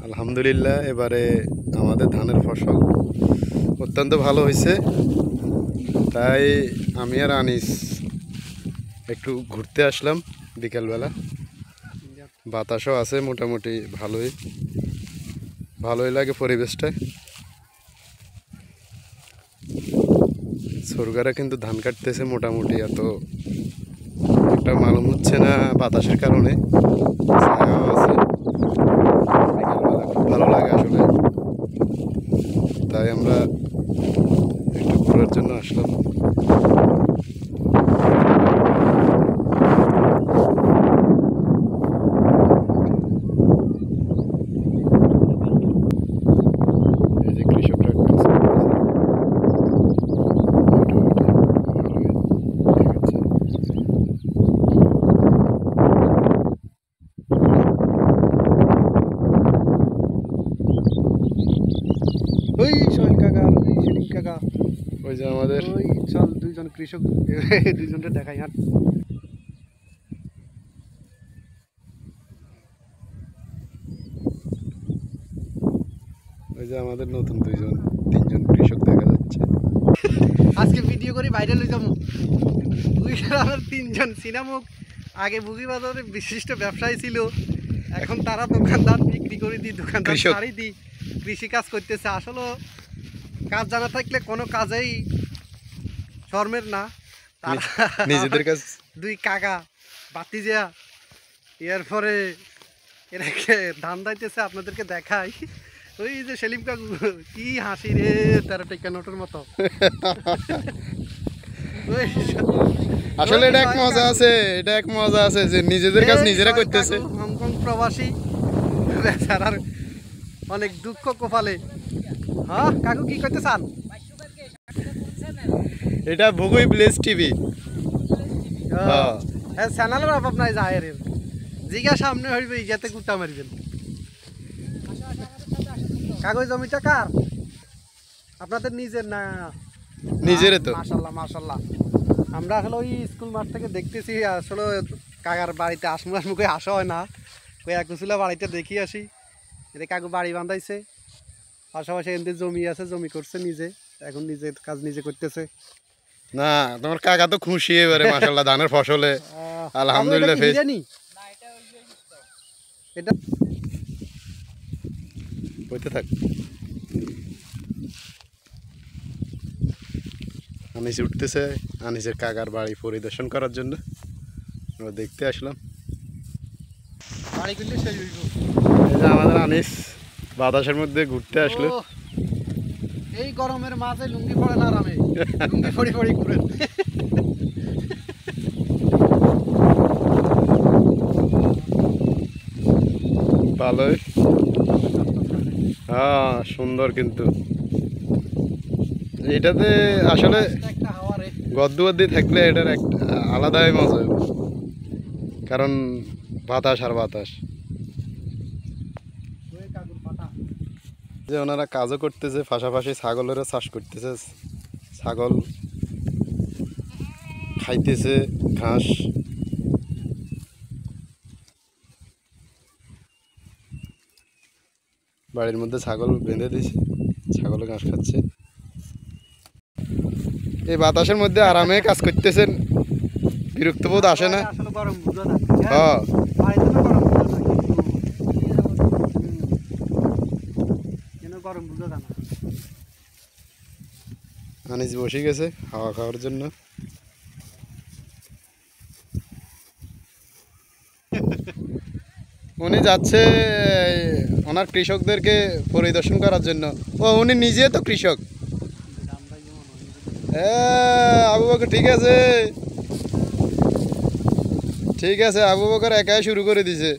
আলহামদুলিল্লাহ এবারে আমাদের ধানের ফসল অত্যন্ত ভালো হয়েছে। তাই আমি আর আনিস একটু ঘুরতে আসলাম বিকেলবেলা। বাতাসও আছে, মোটামুটি ভালোই লাগে পরিবেশটা। সরকারা কিন্তু ধান কাটতেছে, মোটামুটি এত একটা মালুম হচ্ছে না বাতাসের কারণে। ছায়াও আছে, বিকেলবেলা খুব ভালো লাগে আসলে। তাই আমরা একটু ঘোরার জন্য আসলাম। এই যে কৃষকরা কাজ করতেছে, ওই সোহেল কাকা আর ওই সেলিম কাকা, ওই যে আমাদের ওই চল দুইজন কৃষক দুইজনটা দেখাই হাট। ওই যে আমাদের নতুন তিনজন কৃষক দেখা যাচ্ছে। আজকে ভিডিও করে ভাইরাল হয়ে যাবো। দুই গ্রামের তিনজন সিনামুখ আগে বুগিবাজারে বিশিষ্ট ব্যবসায়ী ছিল, এখন তারা দোকানদার, বিক্রি করে দিই, দোকানদার কৃষক। ছাড়ি দিই, কৃষি কাজ করতেছে। আসলে কাজ জানা থাকলে কোনো কাজেই শর্মের না। তারা নিজেদের কাছে দুই কাকা বাতিজা, এরপরে এরাকে ধান দাইতেছে, আপনাদেরকে দেখাই। ওই যে সেলিম কাকু, কি হাসি রে তারা টেকা নোটের মতো। ওই আসলে এটা এক মজা আছে যে নিজেদের কাজ নিজেরা করতেছে। হংকং প্রবাসী বেচারার অনেক দুঃখ কপালে। হ্যাঁ কাকু কি করতে চান? এটা ভুগুই প্লেস টিভি। হ্যাঁ, হ্যাঁ চ্যানেলের অভাব নাই, যায় জিগা সামনে হইবে ইয়াতে গুটা মারবেন। কাগজ জমিটা কার? আপনাদের নিজের না? নিজেরে তো। মাশাল্লাহ মাশাল্লাহ। আমরা আসলে ওই স্কুল মাঠ থেকে দেখতেছি, আসলে কাকার বাড়িতে আসমু করে আসা হয় না। ওই একুশিলা বাড়িতে দেখি আসি, এটা কাকু বাড়ি বান্ধাইছে, পাশাপাশি এদের জমি আছে, জমি করছে নিজে, এখন নিজের কাজ নিজে করতেছে। না, তোমার কাকা তো খুশি এবারে মাশাআল্লাহ ধানের ফসলে। আলহামদুলিল্লাহ। এটা হইতে থাক। আনিস উঠতেছে, আনিসের কাকার বাড়ি পরিদর্শন করার জন্য আমরা দেখতে আসলাম। বাড়ি করলে শেষ হইব। এই যে আমাদের আনিস বাতাসের মধ্যে ঘুরতে আসলো। ও, এই গরমের মাঝে লুঙ্গি পড়ে না আরামে, লুঙ্গি পড়ি ঘুরেন। ভালোই, হ্যাঁ সুন্দর। কিন্তু এটাতে আসলে একটা হাওয়া রে। গদ্দুয়াদ্দি থাকলে এটার একটা আলাদাই মজা, কারণ বাতাস আর বাতাস। ওই কাকুর পাটা। যে ওনারা কাজও করতেছে, পাশাপাশি ছাগলেরও চাষ করতেছে। ছাগল খাইতেছে ঘাস। বাড়ির মধ্যে ছাগল বেঁধে দিয়েছে, ছাগলে ঘাস খাচ্ছে। এই বাতাসের মধ্যে আরামে কাজ করতেছেন, বিরক্ত বোধ আসে না। আসলে গরম বুঝো না। হ্যাঁ, বাড়িতে তো গরম বুঝো না, কিন্তু গরম বুঝো না। আনিস বসে গেছে হাওয়া খাওয়ার জন্য। উনি যাচ্ছে ওনার কৃষকদেরকে পরিদর্শন করার জন্য। ও উনি নিজে তো কৃষক। আবু বকর ঠিক আছে, আবু বকর একাই শুরু করে দিছে।